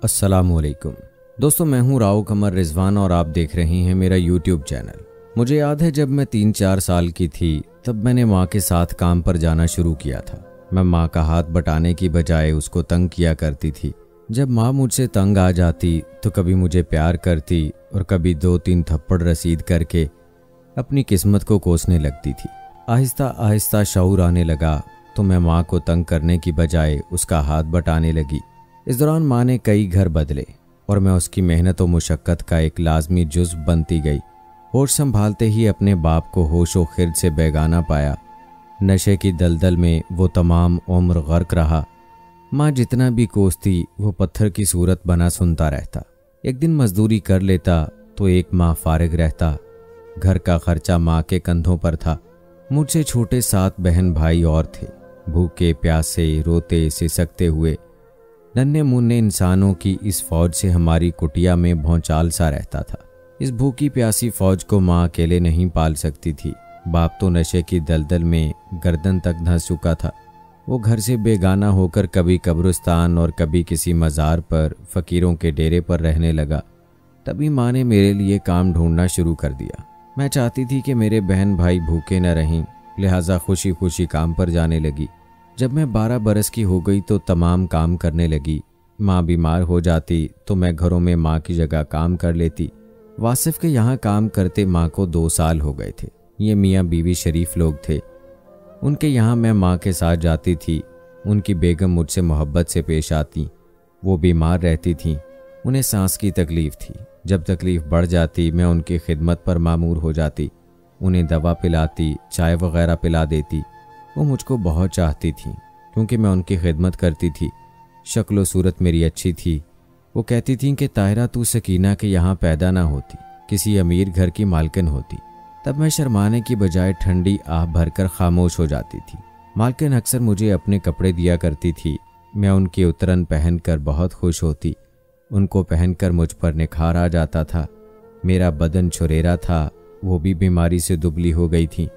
अस्सलामुअलैकुम दोस्तों, मैं हूं राव कमर रिजवान और आप देख रहे हैं मेरा यूट्यूब चैनल। मुझे याद है जब मैं 3-4 साल की थी तब मैंने माँ के साथ काम पर जाना शुरू किया था। मैं माँ का हाथ बटाने की बजाय उसको तंग किया करती थी। जब माँ मुझसे तंग आ जाती तो कभी मुझे प्यार करती और कभी 2-3 थप्पड़ रसीद करके अपनी किस्मत को कोसने लगती थी। आहिस्ता आहिस्ता शऊर आने लगा तो मैं माँ को तंग करने की बजाय उसका हाथ बटाने लगी। इस दौरान माँ ने कई घर बदले और मैं उसकी मेहनत और मुशक्क़त का एक लाजमी जुज़्व बनती गई। होश संभालते ही अपने बाप को होशो खिरद से बेगाना पाया। नशे की दलदल में वो तमाम उम्र गर्क रहा। माँ जितना भी कोसती वो पत्थर की सूरत बना सुनता रहता। एक दिन मजदूरी कर लेता तो एक माह फारिग रहता। घर का खर्चा माँ के कंधों पर था। मुझसे छोटे 7 बहन भाई और थे। भूखे प्यासे रोते सिसकते हुए नन्हे मुन्ने इंसानों की इस फौज से हमारी कुटिया में भौचाल सा रहता था। इस भूखी प्यासी फौज को माँ अकेले नहीं पाल सकती थी। बाप तो नशे की दलदल में गर्दन तक धंस चुका था। वो घर से बेगाना होकर कभी कब्रिस्तान और कभी किसी मज़ार पर फ़कीरों के डेरे पर रहने लगा। तभी माँ ने मेरे लिए काम ढूंढना शुरू कर दिया। मैं चाहती थी कि मेरे बहन भाई भूखे न रहें, लिहाजा खुशी खुशी काम पर जाने लगी। जब मैं 12 बरस की हो गई तो तमाम काम करने लगी। माँ बीमार हो जाती तो मैं घरों में माँ की जगह काम कर लेती। वासिफ के यहाँ काम करते माँ को 2 साल हो गए थे। ये मियाँ बीवी शरीफ लोग थे। उनके यहाँ मैं माँ के साथ जाती थी। उनकी बेगम मुझसे मोहब्बत से पेश आती। वो बीमार रहती थीं, उन्हें सांस की तकलीफ़ थी। जब तकलीफ़ बढ़ जाती मैं उनकी खिदमत पर मामूर हो जाती। उन्हें दवा पिलाती, चाय वगैरह पिला देती। वो मुझको बहुत चाहती थी क्योंकि मैं उनकी खिदमत करती थी। शक्ल सूरत मेरी अच्छी थी। वो कहती थीं कि ताहिरा तू सकीना के यहाँ पैदा ना होती, किसी अमीर घर की मालकिन होती। तब मैं शर्माने की बजाय ठंडी आह भरकर खामोश हो जाती थी। मालकिन अक्सर मुझे अपने कपड़े दिया करती थी। मैं उनकी उतरन पहनकर बहुत खुश होती। उनको पहनकर मुझ पर निखार आ जाता था। मेरा बदन छुरेरा था, वो भी बीमारी से दुबली हो गई थी।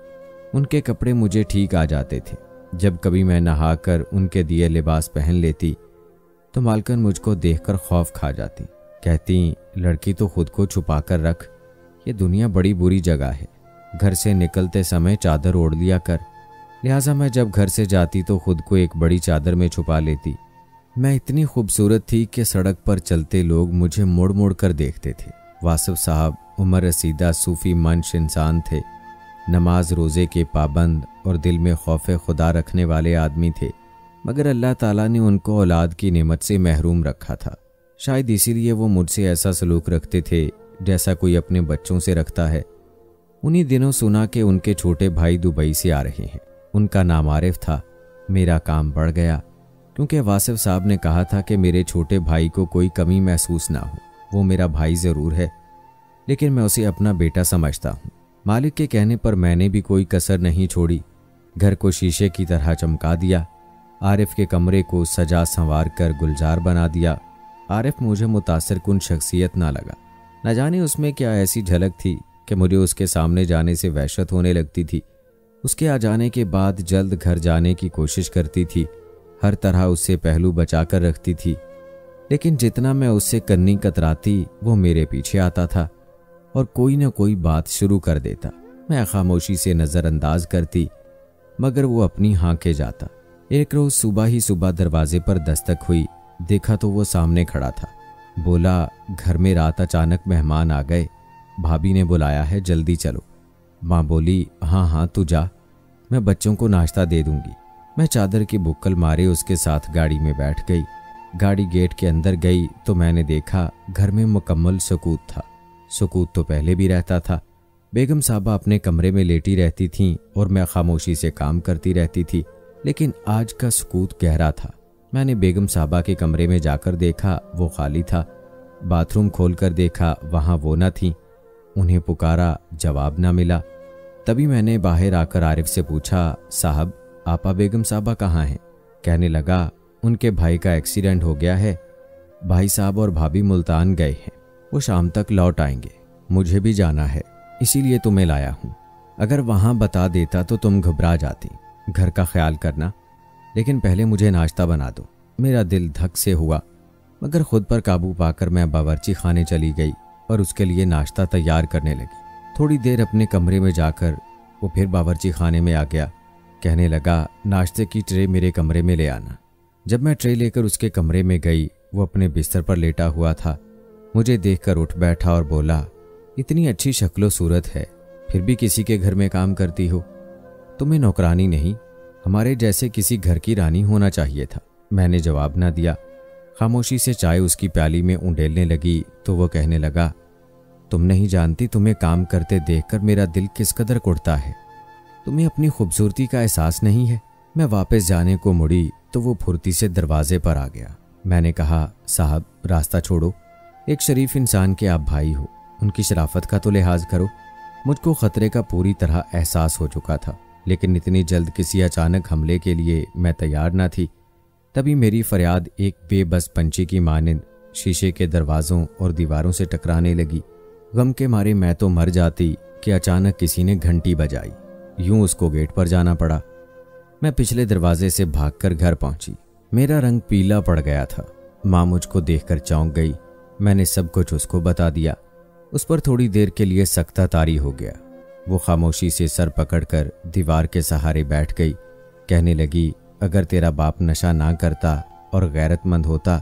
उनके कपड़े मुझे ठीक आ जाते थे। जब कभी मैं नहाकर उनके दिए लिबास पहन लेती तो मालकिन मुझको देखकर खौफ खा जाती। कहती, लड़की तो खुद को छुपा कर रख, ये दुनिया बड़ी बुरी जगह है। घर से निकलते समय चादर ओढ़ लिया कर। लिहाजा मैं जब घर से जाती तो खुद को एक बड़ी चादर में छुपा लेती। मैं इतनी खूबसूरत थी कि सड़क पर चलते लोग मुझे मुड़ मुड़ कर देखते थे। वासिफ साहब उम्र रसीदा सूफी मंश इंसान थे। नमाज रोज़े के पाबंद और दिल में खौफ खुदा रखने वाले आदमी थे, मगर अल्लाह ताला ने उनको औलाद की नेमत से महरूम रखा था। शायद इसीलिए वो मुझसे ऐसा सलूक रखते थे जैसा कोई अपने बच्चों से रखता है। उन्हीं दिनों सुना कि उनके छोटे भाई दुबई से आ रहे हैं। उनका नाम आरिफ था। मेरा काम बढ़ गया क्योंकि वासिफ साहब ने कहा था कि मेरे छोटे भाई को कोई कमी महसूस ना हो। वो मेरा भाई ज़रूर है लेकिन मैं उसे अपना बेटा समझता हूँ। मालिक के कहने पर मैंने भी कोई कसर नहीं छोड़ी। घर को शीशे की तरह चमका दिया। आरिफ के कमरे को सजा संवार कर गुलजार बना दिया। आरिफ मुझे मुतासिर कुन शख्सियत ना लगा। न जाने उसमें क्या ऐसी झलक थी कि मुझे उसके सामने जाने से वहशत होने लगती थी। उसके आ जाने के बाद जल्द घर जाने की कोशिश करती थी। हर तरह उससे पहलू बचा कर रखती थी, लेकिन जितना मैं उससे कन्नी कतराती वो मेरे पीछे आता था और कोई न कोई बात शुरू कर देता। मैं खामोशी से नज़रअंदाज करती मगर वो अपनी हाँके जाता। एक रोज़ सुबह ही सुबह दरवाजे पर दस्तक हुई। देखा तो वो सामने खड़ा था। बोला, घर में रात अचानक मेहमान आ गए, भाभी ने बुलाया है, जल्दी चलो। माँ बोली, हाँ हाँ तू जा, मैं बच्चों को नाश्ता दे दूंगी। मैं चादर की बुक्कल मारे उसके साथ गाड़ी में बैठ गई। गाड़ी गेट के अंदर गई तो मैंने देखा घर में मुकम्मल सुकूत था। सुकूत तो पहले भी रहता था। बेगम साहबा अपने कमरे में लेटी रहती थीं और मैं खामोशी से काम करती रहती थी, लेकिन आज का सुकूत गहरा था। मैंने बेगम साहबा के कमरे में जाकर देखा, वो खाली था। बाथरूम खोलकर देखा, वहाँ वो न थी। उन्हें पुकारा, जवाब ना मिला। तभी मैंने बाहर आकर आरिफ से पूछा, साहब आपा बेगम साहबा कहाँ हैं? कहने लगा, उनके भाई का एक्सीडेंट हो गया है। भाई साहब और भाभी मुल्तान गए हैं, वो शाम तक लौट आएंगे। मुझे भी जाना है, इसीलिए तुम्हें लाया हूँ। अगर वहाँ बता देता तो तुम घबरा जाती। घर का ख्याल करना, लेकिन पहले मुझे नाश्ता बना दो। मेरा दिल धक से हुआ। मगर खुद पर काबू पाकर मैं बावर्ची खाने चली गई और उसके लिए नाश्ता तैयार करने लगी। थोड़ी देर अपने कमरे में जाकर वो फिर बावर्ची खाने में आ गया। कहने लगा, नाश्ते की ट्रे मेरे कमरे में ले आना। जब मैं ट्रे लेकर उसके कमरे में गई, वो अपने बिस्तर पर लेटा हुआ था। मुझे देखकर उठ बैठा और बोला, इतनी अच्छी शक्लो सूरत है, फिर भी किसी के घर में काम करती हो। तुम्हें नौकरानी नहीं, हमारे जैसे किसी घर की रानी होना चाहिए था। मैंने जवाब ना दिया। खामोशी से चाय उसकी प्याली में उंडेलने लगी तो वो कहने लगा, तुम नहीं जानती तुम्हें काम करते देखकर मेरा दिल किस कदर कुड़ता है। तुम्हें अपनी खूबसूरती का एहसास नहीं है। मैं वापस जाने को मुड़ी तो वो फुर्ती से दरवाजे पर आ गया। मैंने कहा, साहब रास्ता छोड़ो, एक शरीफ इंसान के आप भाई हो, उनकी शराफत का तो लिहाज करो। मुझको खतरे का पूरी तरह एहसास हो चुका था, लेकिन इतनी जल्द किसी अचानक हमले के लिए मैं तैयार ना थी। तभी मेरी फरियाद एक बेबस पंछी की मानिंद शीशे के दरवाज़ों और दीवारों से टकराने लगी। गम के मारे मैं तो मर जाती कि अचानक किसी ने घंटी बजाई। यूं उसको गेट पर जाना पड़ा। मैं पिछले दरवाजे से भागकर घर पहुंची। मेरा रंग पीला पड़ गया था। माँ मुझको देखकर चौंक गई। मैंने सब कुछ उसको बता दिया। उस पर थोड़ी देर के लिए सख्ता तारी हो गया। वो खामोशी से सर पकड़कर दीवार के सहारे बैठ गई। कहने लगी, अगर तेरा बाप नशा ना करता और गैरतमंद होता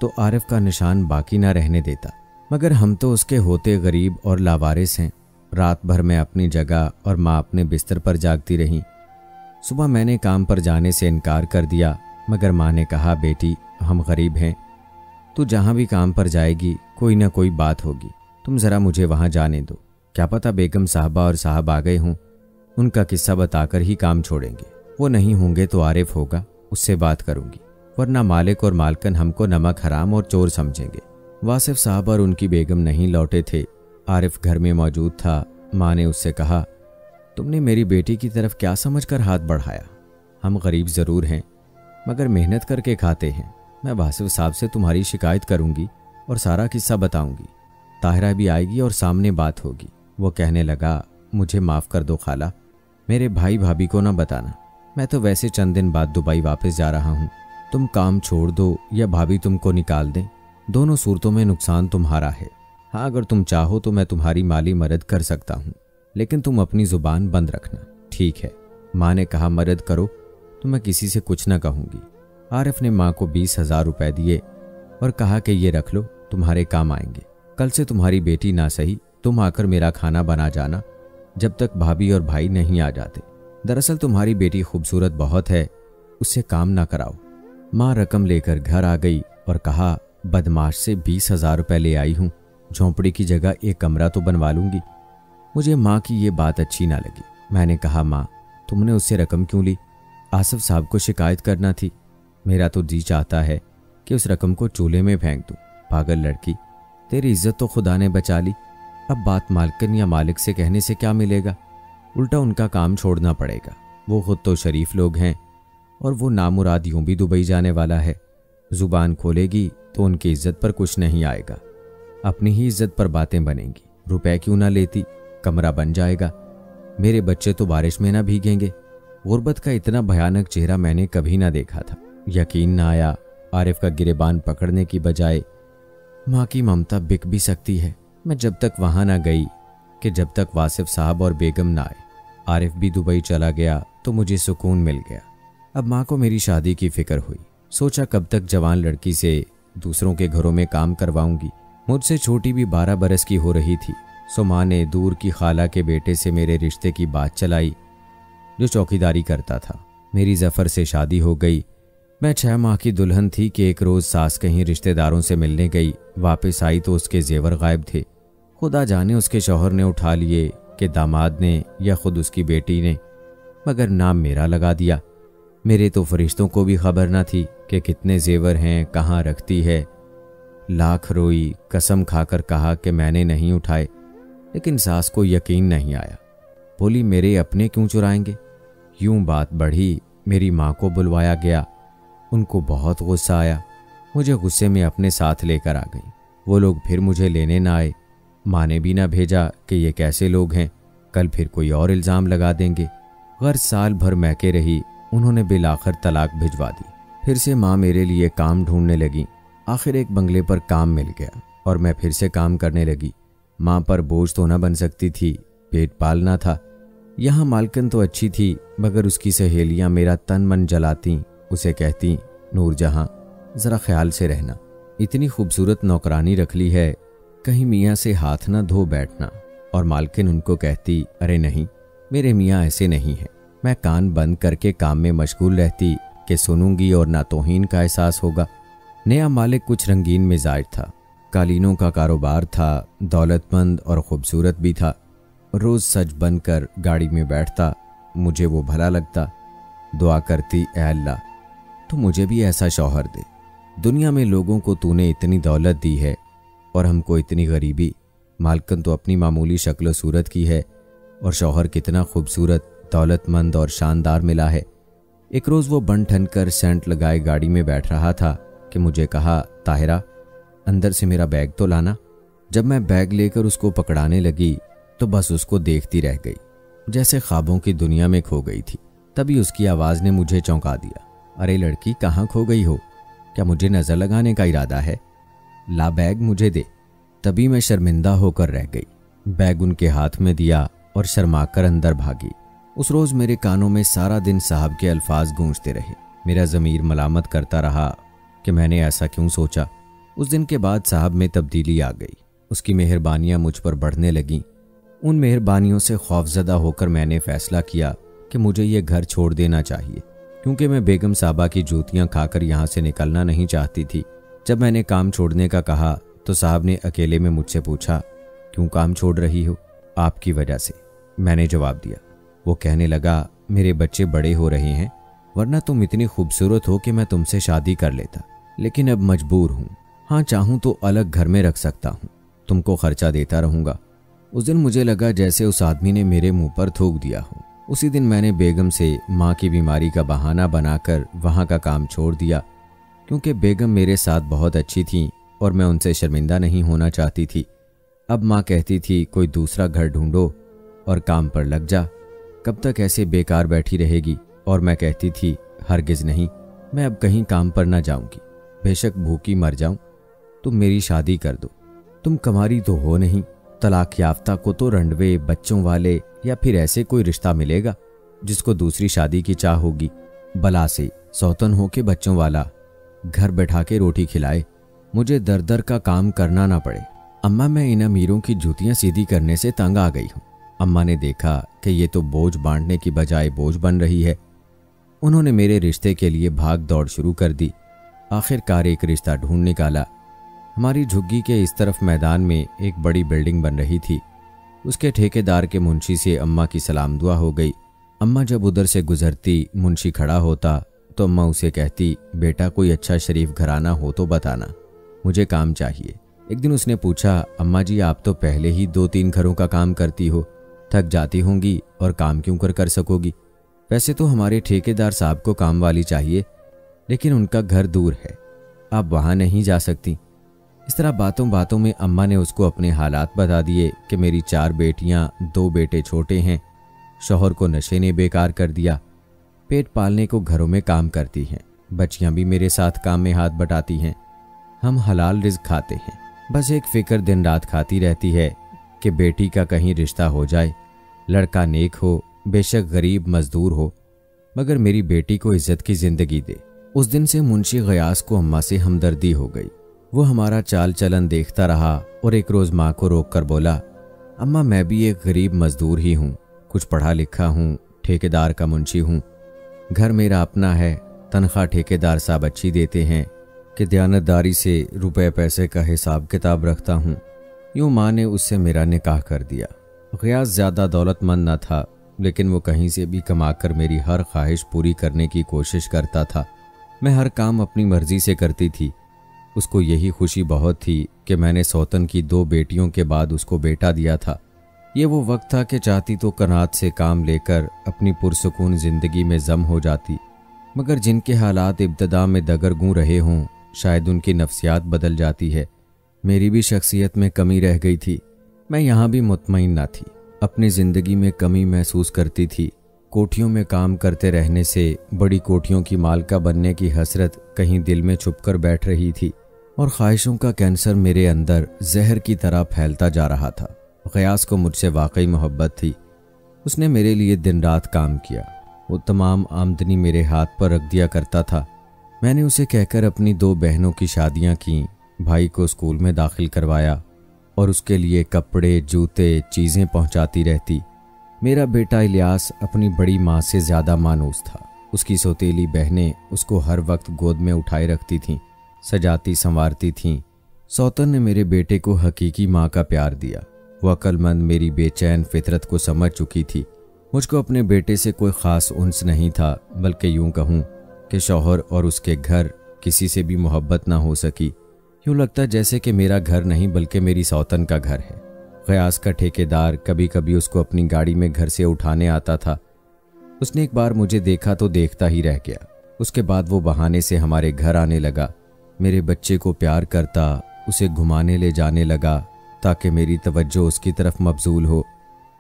तो आरिफ का निशान बाकी ना रहने देता, मगर हम तो उसके होते गरीब और लावारिस हैं। रात भर मैं अपनी जगह और माँ अपने बिस्तर पर जागती रही। सुबह मैंने काम पर जाने से इनकार कर दिया, मगर माँ ने कहा, बेटी हम गरीब हैं, तू जहाँ भी काम पर जाएगी कोई ना कोई बात होगी, तुम ज़रा मुझे वहाँ जाने दो। क्या पता बेगम साहबा और साहब आ गए हों, उनका किस्सा बताकर ही काम छोड़ेंगे। वो नहीं होंगे तो आरिफ होगा, उससे बात करूंगी, वरना मालिक और मालकन हमको नमक हराम और चोर समझेंगे। वासिफ साहब और उनकी बेगम नहीं लौटे थे। आरिफ घर में मौजूद था। माँ ने उससे कहा, तुमने मेरी बेटी की तरफ क्या समझकर हाथ बढ़ाया? हम गरीब ज़रूर हैं, मगर मेहनत करके खाते हैं। मैं वासिफ साहब से तुम्हारी शिकायत करूंगी और सारा किस्सा बताऊंगी। ताहिरा भी आएगी और सामने बात होगी। वो कहने लगा, मुझे माफ़ कर दो खाला, मेरे भाई भाभी को ना बताना। मैं तो वैसे चंद दिन बाद दुबई वापस जा रहा हूँ। तुम काम छोड़ दो या भाभी तुमको निकाल दें, दोनों सूरतों में नुकसान तुम्हारा है। हाँ, अगर तुम चाहो तो मैं तुम्हारी माली मदद कर सकता हूँ, लेकिन तुम अपनी ज़ुबान बंद रखना, ठीक है? माँ ने कहा, मदद करो तो मैं किसी से कुछ ना कहूँगी। आरिफ ने माँ को 20,000 रुपए दिए और कहा कि ये रख लो, तुम्हारे काम आएंगे। कल से तुम्हारी बेटी ना सही, तुम आकर मेरा खाना बना जाना जब तक भाभी और भाई नहीं आ जाते। दरअसल तुम्हारी बेटी खूबसूरत बहुत है, उससे काम ना कराओ। माँ रकम लेकर घर आ गई और कहा, बदमाश से 20,000 रुपए ले आई हूँ, झोंपड़ी की जगह एक कमरा तो बनवा लूंगी। मुझे माँ की ये बात अच्छी ना लगी। मैंने कहा, माँ तुमने उससे रकम क्यों ली? आसिफ साहब को शिकायत करना थी। मेरा तो जी चाहता है कि उस रकम को चूल्हे में फेंक दूं। पागल लड़की, तेरी इज्जत तो खुदा ने बचा ली। अब बात मालकिन या मालिक से कहने से क्या मिलेगा? उल्टा उनका काम छोड़ना पड़ेगा। वो खुद तो शरीफ लोग हैं और वो नामुराद यूं भी दुबई जाने वाला है। जुबान खोलेगी तो उनकी इज्जत पर कुछ नहीं आएगा, अपनी ही इज्जत पर बातें बनेंगी। रुपए क्यों ना लेती, कमरा बन जाएगा। मेरे बच्चे तो बारिश में ना भीगेंगे। गुर्बत का इतना भयानक चेहरा मैंने कभी ना देखा था। यकीन ना आया। आरिफ का गिरेबान पकड़ने की बजाय माँ की ममता बिक भी सकती है। मैं जब तक वहां ना गई कि जब तक वासिफ साहब और बेगम ना आए, आरिफ भी दुबई चला गया तो मुझे सुकून मिल गया। अब माँ को मेरी शादी की फिक्र हुई। सोचा कब तक जवान लड़की से दूसरों के घरों में काम करवाऊंगी। मुझसे छोटी भी 12 बरस की हो रही थी। सो माँ ने दूर की खाला के बेटे से मेरे रिश्ते की बात चलाई जो चौकीदारी करता था। मेरी जफ़र से शादी हो गई। मैं 6 माह की दुल्हन थी कि एक रोज़ सास कहीं रिश्तेदारों से मिलने गई। वापस आई तो उसके जेवर गायब थे। खुदा जाने उसके शौहर ने उठा लिए कि दामाद ने या खुद उसकी बेटी ने, मगर नाम मेरा लगा दिया। मेरे तो फरिश्तों को भी खबर न थी कि कितने जेवर हैं, कहाँ रखती है। लाख रोई, कसम खाकर कहा कि मैंने नहीं उठाए, लेकिन सास को यकीन नहीं आया। बोली, मेरे अपने क्यों चुराएंगे? यूं बात बढ़ी। मेरी माँ को बुलवाया गया। उनको बहुत गुस्सा आया। मुझे गुस्से में अपने साथ लेकर आ गई। वो लोग फिर मुझे लेने ना आए। माँ ने भी ना भेजा कि ये कैसे लोग हैं, कल फिर कोई और इल्ज़ाम लगा देंगे। गर्ज साल भर महके रही। उन्होंने बिलाखिर तलाक भिजवा दी। फिर से माँ मेरे लिए काम ढूंढने लगी। आखिर एक बंगले पर काम मिल गया और मैं फिर से काम करने लगी। माँ पर बोझ तो न बन सकती थी, पेट पालना था। यहाँ मालकिन तो अच्छी थी, मगर उसकी सहेलियाँ मेरा तन मन जलाती, उसे कहती, नूरजहां ज़रा ख्याल से रहना, इतनी खूबसूरत नौकरानी रख ली है, कहीं मियाँ से हाथ न धो बैठना। और मालकिन उनको कहती, अरे नहीं, मेरे मियाँ ऐसे नहीं हैं। मैं कान बंद करके काम में मशगूल रहती कि सुनूंगी और ना तौहीन का एहसास होगा। नया मालिक कुछ रंगीन मिजाज था, कालीनों का कारोबार था, दौलतमंद और खूबसूरत भी था। रोज़ सज बनकर गाड़ी में बैठता, मुझे वो भला लगता। दुआ करती, ए अल्लाह तो मुझे भी ऐसा शौहर दे। दुनिया में लोगों को तूने इतनी दौलत दी है और हमको इतनी गरीबी। मालकिन तो अपनी मामूली शक्ल सूरत की है और शौहर कितना खूबसूरत, दौलतमंद और शानदार मिला है। एक रोज़ वो बन ठन कर सेंट लगाए गाड़ी में बैठ रहा था कि मुझे कहा, ताहिरा अंदर से मेरा बैग तो लाना। जब मैं बैग लेकर उसको पकड़ाने लगी तो बस उसको देखती रह गई, जैसे ख्वाबों की दुनिया में खो गई थी। तभी उसकी आवाज़ ने मुझे चौंका दिया, अरे लड़की कहाँ खो गई हो? क्या मुझे नज़र लगाने का इरादा है? ला बैग मुझे दे। तभी मैं शर्मिंदा होकर रह गई। बैग उनके हाथ में दिया और शर्माकर अंदर भागी। उस रोज़ मेरे कानों में सारा दिन साहब के अल्फाज गूंजते रहे। मेरा ज़मीर मलामत करता रहा कि मैंने ऐसा क्यों सोचा। उस दिन के बाद साहब में तब्दीली आ गई। उसकी मेहरबानियाँ मुझ पर बढ़ने लगीं। उन मेहरबानियों से खौफजदा होकर मैंने फ़ैसला किया कि मुझे ये घर छोड़ देना चाहिए, क्योंकि मैं बेगम साहबा की जूतियाँ खाकर यहाँ से निकलना नहीं चाहती थी। जब मैंने काम छोड़ने का कहा तो साहब ने अकेले में मुझसे पूछा, क्यों काम छोड़ रही हो? आपकी वजह से, मैंने जवाब दिया। वो कहने लगा, मेरे बच्चे बड़े हो रहे हैं, वरना तुम इतनी खूबसूरत हो कि मैं तुमसे शादी कर लेता, लेकिन अब मजबूर हूँ। हाँ, चाहूँ तो अलग घर में रख सकता हूँ, तुमको खर्चा देता रहूँगा। उस दिन मुझे लगा जैसे उस आदमी ने मेरे मुंह पर थूक दिया हो। उसी दिन मैंने बेगम से माँ की बीमारी का बहाना बनाकर वहाँ का काम छोड़ दिया, क्योंकि बेगम मेरे साथ बहुत अच्छी थीं और मैं उनसे शर्मिंदा नहीं होना चाहती थी। अब माँ कहती थी, कोई दूसरा घर ढूंढो और काम पर लग जा, कब तक ऐसे बेकार बैठी रहेगी? और मैं कहती थी, हरगिज़ नहीं, मैं अब कहीं काम पर ना जाऊंगी, बेशक भूखी मर जाऊं, तुम मेरी शादी कर दो। तुम कमारी तो हो नहीं, तलाक याफ्ता को तो रंडवे बच्चों वाले या फिर ऐसे कोई रिश्ता मिलेगा जिसको दूसरी शादी की चाह होगी। बला से सौतन हो के बच्चों वाला, घर बैठा के रोटी खिलाए, मुझे दर दर का काम करना ना पड़े। अम्मा, मैं इन अमीरों की जूतियां सीधी करने से तंग आ गई हूँ। अम्मा ने देखा कि ये तो बोझ बांटने की बजाय बोझ बन रही है। उन्होंने मेरे रिश्ते के लिए भाग दौड़ शुरू कर दी। आखिरकार एक रिश्ता ढूंढ निकाला। हमारी झुग्गी के इस तरफ मैदान में एक बड़ी बिल्डिंग बन रही थी। उसके ठेकेदार के मुंशी से अम्मा की सलाम दुआ हो गई। अम्मा जब उधर से गुजरती, मुंशी खड़ा होता तो अम्मा उसे कहती, बेटा कोई अच्छा शरीफ घराना हो तो बताना, मुझे काम चाहिए। एक दिन उसने पूछा, अम्मा जी आप तो पहले ही 2-3 घरों का काम करती हो, थक जाती होंगी और काम क्यों कर सकोगी? वैसे तो हमारे ठेकेदार साहब को काम वाली चाहिए, लेकिन उनका घर दूर है, आप वहाँ नहीं जा सकती। इस तरह बातों बातों में अम्मा ने उसको अपने हालात बता दिए कि मेरी 4 बेटियां, 2 बेटे छोटे हैं, शौहर को नशे ने बेकार कर दिया, पेट पालने को घरों में काम करती हैं, बच्चियां भी मेरे साथ काम में हाथ बटाती हैं, हम हलाल रिज़्क खाते हैं, बस एक फिक्र दिन रात खाती रहती है कि बेटी का कहीं रिश्ता हो जाए, लड़का नेक हो, बेशक गरीब मजदूर हो, मगर मेरी बेटी को इज्जत की ज़िंदगी दे। उस दिन से मुंशी गयास को अम्मा से हमदर्दी हो गई। वो हमारा चाल चलन देखता रहा और एक रोज़ माँ को रोक कर बोला, अम्मा मैं भी एक गरीब मजदूर ही हूँ, कुछ पढ़ा लिखा हूँ, ठेकेदार का मुंशी हूँ, घर मेरा अपना है, तनख्वाह ठेकेदार साहब अच्छी देते हैं कि दयानतदारी से रुपए पैसे का हिसाब किताब रखता हूँ। यूँ माँ ने उससे मेरा निकाह कर दिया। गयास ज़्यादा दौलतमंद न था, लेकिन वो कहीं से भी कमाकर मेरी हर ख्वाहिश पूरी करने की कोशिश करता था। मैं हर काम अपनी मर्जी से करती थी। उसको यही खुशी बहुत थी कि मैंने सौतन की 2 बेटियों के बाद उसको बेटा दिया था। ये वो वक्त था कि चाहती तो कनात से काम लेकर अपनी पुरसुकून ज़िंदगी में जम हो जाती, मगर जिनके हालात इब्तदा में दगरगूं रहे हों, शायद उनकी नफ्सियात बदल जाती है। मेरी भी शख्सियत में कमी रह गई थी। मैं यहाँ भी मुतमईन ना थी, अपनी ज़िंदगी में कमी महसूस करती थी। कोठियों में काम करते रहने से बड़ी कोठियों की मालका बनने की हसरत कहीं दिल में छुपकर बैठ रही थी। और ख्वाहिशों का कैंसर मेरे अंदर जहर की तरह फैलता जा रहा था। गयास को मुझसे वाकई मोहब्बत थी। उसने मेरे लिए दिन रात काम किया। वो तमाम आमदनी मेरे हाथ पर रख दिया करता था। मैंने उसे कहकर अपनी 2 बहनों की शादियां की, भाई को स्कूल में दाखिल करवाया और उसके लिए कपड़े, जूते, चीज़ें पहुंचाती रहती। मेरा बेटा इलियास अपनी बड़ी माँ से ज़्यादा मानूस था। उसकी सौतेली बहनें उसको हर वक्त गोद में उठाए रखती थीं, सजाती संवारती थीं। सौतन ने मेरे बेटे को हकीकी माँ का प्यार दिया। वो अक्लमंद मेरी बेचैन फितरत को समझ चुकी थी। मुझको अपने बेटे से कोई ख़ास उन्स नहीं था, बल्कि यूं कहूँ कि शौहर और उसके घर किसी से भी मोहब्बत ना हो सकी। यूं लगता जैसे कि मेरा घर नहीं बल्कि मेरी सौतन का घर है। गयास का ठेकेदार कभी कभी उसको अपनी गाड़ी में घर से उठाने आता था। उसने एक बार मुझे देखा तो देखता ही रह गया। उसके बाद वो बहाने से हमारे घर आने लगा। मेरे बच्चे को प्यार करता, उसे घुमाने ले जाने लगा ताकि मेरी तवज्जो उसकी तरफ मबजूल हो।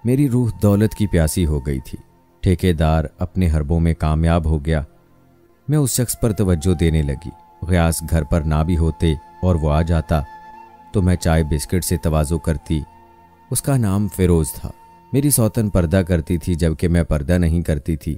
मेरी रूह दौलत की प्यासी हो गई थी। ठेकेदार अपने हरबों में कामयाब हो गया। मैं उस शख्स पर तवज्जो देने लगी। गयास घर पर ना भी होते और वो आ जाता तो मैं चाय बिस्किट से तवाज़ो करती। उसका नाम फिरोज़ था। मेरी सौतन पर्दा करती थी जबकि मैं पर्दा नहीं करती थी।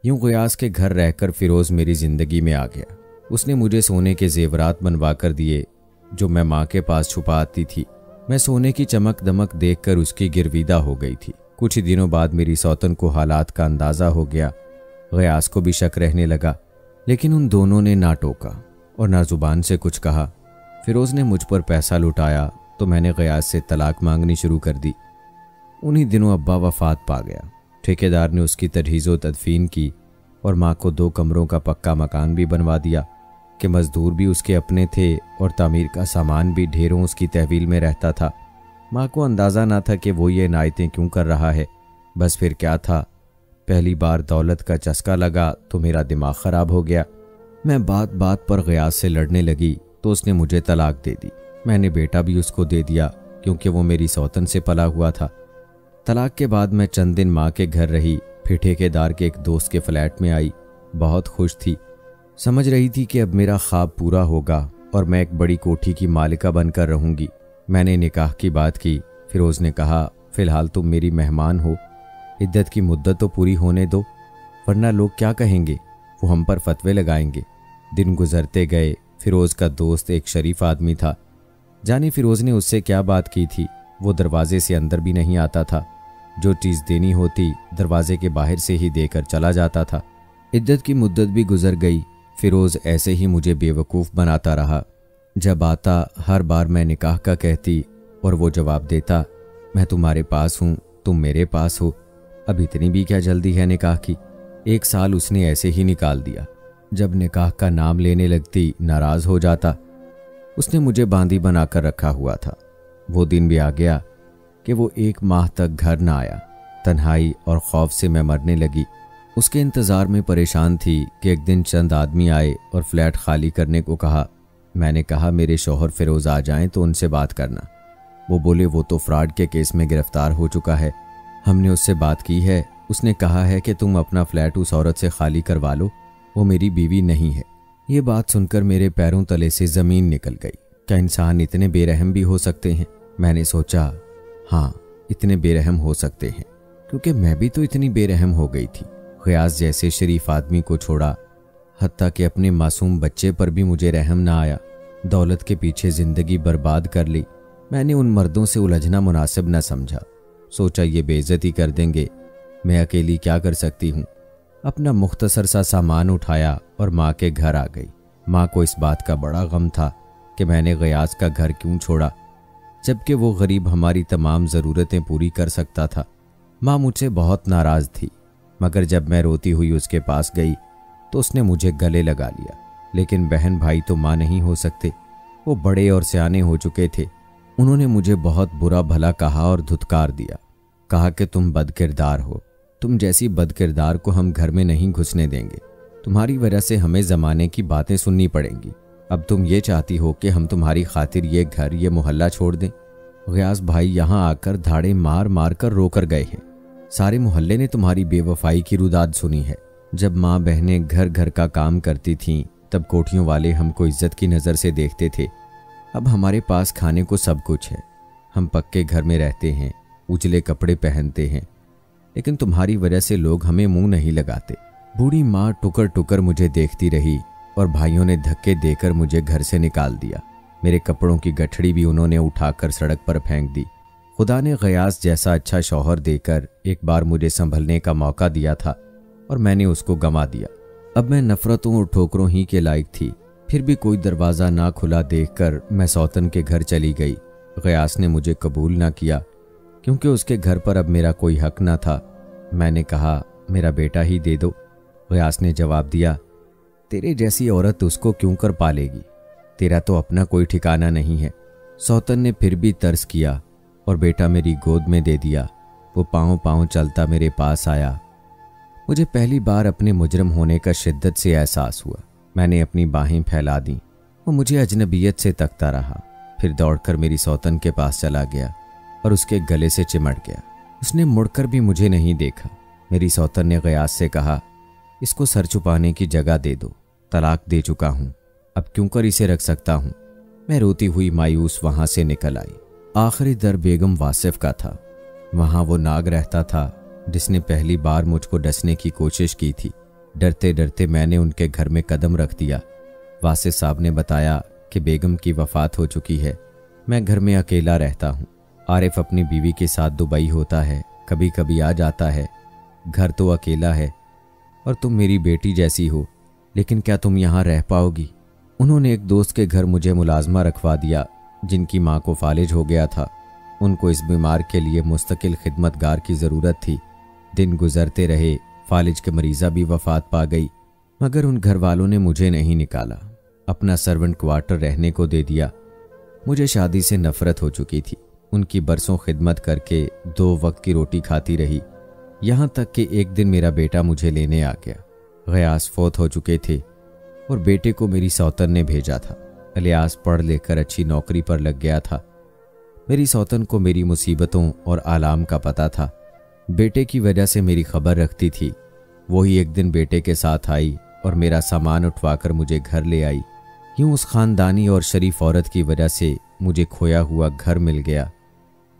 यूं गयास के घर रहकर फिरोज़ मेरी ज़िंदगी में आ गया। उसने मुझे सोने के जेवरात बनवा कर दिए जो मैं माँ के पास छुपा आती थी। मैं सोने की चमक दमक देखकर उसकी गिरविदा हो गई थी। कुछ ही दिनों बाद मेरी सौतन को हालात का अंदाज़ा हो गया। गयास को भी शक रहने लगा, लेकिन उन दोनों ने ना टोका और ना जुबान से कुछ कहा। फिरोज़ ने मुझ पर पैसा लुटाया तो मैंने गयास से तलाक मांगनी शुरू कर दी। उन्हीं दिनों अब्बा वफात पा गया। ठेकेदार ने उसकी तजहीज़ो तदफीन की और माँ को 2 कमरों का पक्का मकान भी बनवा दिया कि मजदूर भी उसके अपने थे और तामीर का सामान भी ढेरों उसकी तहवील में रहता था। माँ को अंदाज़ा ना था कि वो ये नायतें क्यों कर रहा है। बस फिर क्या था, पहली बार दौलत का चस्का लगा तो मेरा दिमाग ख़राब हो गया। मैं बात बात पर गयास से लड़ने लगी तो उसने मुझे तलाक दे दी। मैंने बेटा भी उसको दे दिया क्योंकि वो मेरी सौतन से पला हुआ था। तलाक के बाद मैं चंद दिन माँ के घर रही, फिर ठेकेदार के एक दोस्त के फ्लैट में आई। बहुत खुश थी, समझ रही थी कि अब मेरा ख्वाब पूरा होगा और मैं एक बड़ी कोठी की मालिका बनकर रहूंगी। मैंने निकाह की बात की। फिरोज़ ने कहा, फ़िलहाल तुम मेरी मेहमान हो, इद्दत की मुद्दत तो पूरी होने दो, वरना लोग क्या कहेंगे, वो हम पर फतवे लगाएंगे। दिन गुजरते गए। फिरोज़ का दोस्त एक शरीफ आदमी था। जाने फिरोज़ ने उससे क्या बात की थी, वो दरवाजे से अंदर भी नहीं आता था। जो चीज़ देनी होती दरवाजे के बाहर से ही देकर चला जाता था। इद्दत की मुद्दत भी गुजर गई। फिरोज़ ऐसे ही मुझे बेवकूफ़ बनाता रहा। जब आता हर बार मैं निकाह का कहती और वो जवाब देता, मैं तुम्हारे पास हूँ, तुम मेरे पास हो, अब इतनी भी क्या जल्दी है निकाह की। 1 साल उसने ऐसे ही निकाल दिया। जब निकाह का नाम लेने लगती नाराज़ हो जाता। उसने मुझे बांदी बनाकर रखा हुआ था। वो दिन भी आ गया कि वो 1 माह तक घर ना आया। तन्हाई और खौफ से मैं मरने लगी। उसके इंतज़ार में परेशान थी कि एक दिन चंद आदमी आए और फ्लैट खाली करने को कहा। मैंने कहा मेरे शौहर फिरोज़ आ जाएं तो उनसे बात करना। वो बोले वो तो फ्रॉड के केस में गिरफ्तार हो चुका है। हमने उससे बात की है, उसने कहा है कि तुम अपना फ्लैट उस औरत से खाली करवा लो, वो मेरी बीवी नहीं है। ये बात सुनकर मेरे पैरों तले से ज़मीन निकल गई। क्या इंसान इतने बेरहम भी हो सकते हैं? मैंने सोचा, हाँ इतने बेरहम हो सकते हैं, क्योंकि मैं भी तो इतनी बेरहम हो गई थी। गयास जैसे शरीफ आदमी को छोड़ा, हत्ता कि अपने मासूम बच्चे पर भी मुझे रहम ना आया। दौलत के पीछे ज़िंदगी बर्बाद कर ली। मैंने उन मर्दों से उलझना मुनासिब न समझा। सोचा ये बेइज्जती कर देंगे, मैं अकेली क्या कर सकती हूँ। अपना मुख्तसर सा सामान उठाया और माँ के घर आ गई। माँ को इस बात का बड़ा गम था कि मैंने गयास का घर क्यों छोड़ा, जबकि वो गरीब हमारी तमाम ज़रूरतें पूरी कर सकता था। माँ मुझसे बहुत नाराज़ थी, मगर जब मैं रोती हुई उसके पास गई तो उसने मुझे गले लगा लिया। लेकिन बहन भाई तो माँ नहीं हो सकते, वो बड़े और सियाने हो चुके थे। उन्होंने मुझे बहुत बुरा भला कहा और धुतकार दिया। कहा कि तुम बदकिरदार हो, तुम जैसी बदकिरदार को हम घर में नहीं घुसने देंगे, तुम्हारी वजह से हमें ज़माने की बातें सुननी पड़ेंगी। अब तुम ये चाहती हो कि हम तुम्हारी खातिर ये घर ये मोहल्ला छोड़ दें। गयास भाई यहाँ आकर धाड़े मार मार कर रोकर गए हैं। सारे मोहल्ले ने तुम्हारी बेवफाई की रुदाद सुनी है। जब माँ बहनें घर घर का काम करती थीं तब कोठियों वाले हमको इज्जत की नज़र से देखते थे। अब हमारे पास खाने को सब कुछ है, हम पक्के घर में रहते हैं, उजले कपड़े पहनते हैं, लेकिन तुम्हारी वजह से लोग हमें मुंह नहीं लगाते। बूढ़ी माँ टुकर टुकर मुझे देखती रही और भाइयों ने धक्के देकर मुझे घर से निकाल दिया। मेरे कपड़ों की गठड़ी भी उन्होंने उठाकर सड़क पर फेंक दी। खुदा ने गयास जैसा अच्छा शौहर देकर एक बार मुझे संभलने का मौका दिया था और मैंने उसको गंवा दिया। अब मैं नफरतों और ठोकरों ही के लायक थी। फिर भी कोई दरवाज़ा ना खुला देखकर मैं सौतन के घर चली गई। गयास ने मुझे कबूल ना किया क्योंकि उसके घर पर अब मेरा कोई हक ना था। मैंने कहा, मेरा बेटा ही दे दो। गयास ने जवाब दिया, तेरे जैसी औरत उसको क्यों कर पालेगी, तेरा तो अपना कोई ठिकाना नहीं है। सौतन ने फिर भी तरस किया और बेटा मेरी गोद में दे दिया। वो पाँव पाँव चलता मेरे पास आया। मुझे पहली बार अपने मुजरम होने का शिद्दत से एहसास हुआ। मैंने अपनी बाहें फैला दी। वो मुझे अजनबियत से तकता रहा, फिर दौड़कर मेरी सौतन के पास चला गया और उसके गले से चिमट गया। उसने मुड़कर भी मुझे नहीं देखा। मेरी सौतन ने गयास से कहा, इसको सर छुपाने की जगह दे दो, तलाक दे चुका हूँ, अब क्यों कर इसे रख सकता हूँ। मैं रोती हुई मायूस वहां से निकल आई। आखिरी दर बेगम वासिफ का था। वहां वो नाग रहता था जिसने पहली बार मुझको डसने की कोशिश की थी। डरते डरते मैंने उनके घर में कदम रख दिया। वासिफ साहब ने बताया कि बेगम की वफात हो चुकी है। मैं घर में अकेला रहता हूँ। आरिफ अपनी बीवी के साथ दुबई होता है, कभी कभी आ जाता है। घर तो अकेला है और तुम मेरी बेटी जैसी हो, लेकिन क्या तुम यहाँ रह पाओगी? उन्होंने एक दोस्त के घर मुझे मुलाजमा रखवा दिया जिनकी माँ को फालिज हो गया था। उनको इस बीमार के लिए मुस्तकिल खिदमतगार की ज़रूरत थी। दिन गुजरते रहे, फालिज के मरीज़ा भी वफात पा गई, मगर उन घर वालों ने मुझे नहीं निकाला, अपना सर्वेंट क्वार्टर रहने को दे दिया। मुझे शादी से नफरत हो चुकी थी। उनकी बरसों खिदमत करके 2 वक्त की रोटी खाती रही, यहाँ तक कि एक दिन मेरा बेटा मुझे लेने आ गया। गयास फौत हो चुके थे और बेटे को मेरी सौतन ने भेजा था। इलियास पढ़ लेकर अच्छी नौकरी पर लग गया था। मेरी सौतन को मेरी मुसीबतों और आलाम का पता था। बेटे की वजह से मेरी खबर रखती थी। वही एक दिन बेटे के साथ आई और मेरा सामान उठवाकर मुझे घर ले आई। यूं उस खानदानी और शरीफ औरत की वजह से मुझे खोया हुआ घर मिल गया।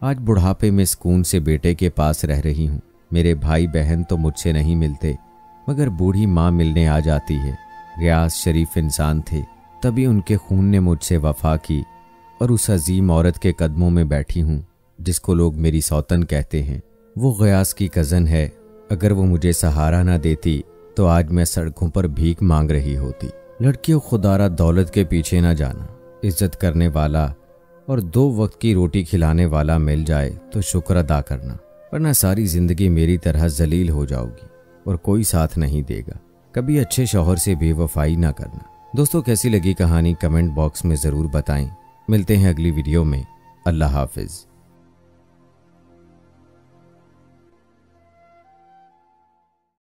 आज बुढ़ापे में सुकून से बेटे के पास रह रही हूँ। मेरे भाई बहन तो मुझसे नहीं मिलते, मगर बूढ़ी माँ मिलने आ जाती है। गयास शरीफ इंसान थे, तभी उनके खून ने मुझसे वफा की और उस अजीम औरत के कदमों में बैठी हूँ जिसको लोग मेरी सौतन कहते हैं। वो गयास की कज़न है। अगर वो मुझे सहारा ना देती तो आज मैं सड़कों पर भीख मांग रही होती। लड़कियों, खुदारा दौलत के पीछे ना जाना। इज्जत करने वाला और 2 वक्त की रोटी खिलाने वाला मिल जाए तो शुक्र अदा करना, वरना सारी जिंदगी मेरी तरह जलील हो जाओगी और कोई साथ नहीं देगा। कभी अच्छे शौहर से बेवफाई ना करना। दोस्तों, कैसी लगी कहानी कमेंट बॉक्स में ज़रूर बताएं। मिलते हैं अगली वीडियो में। अल्लाह हाफिज़।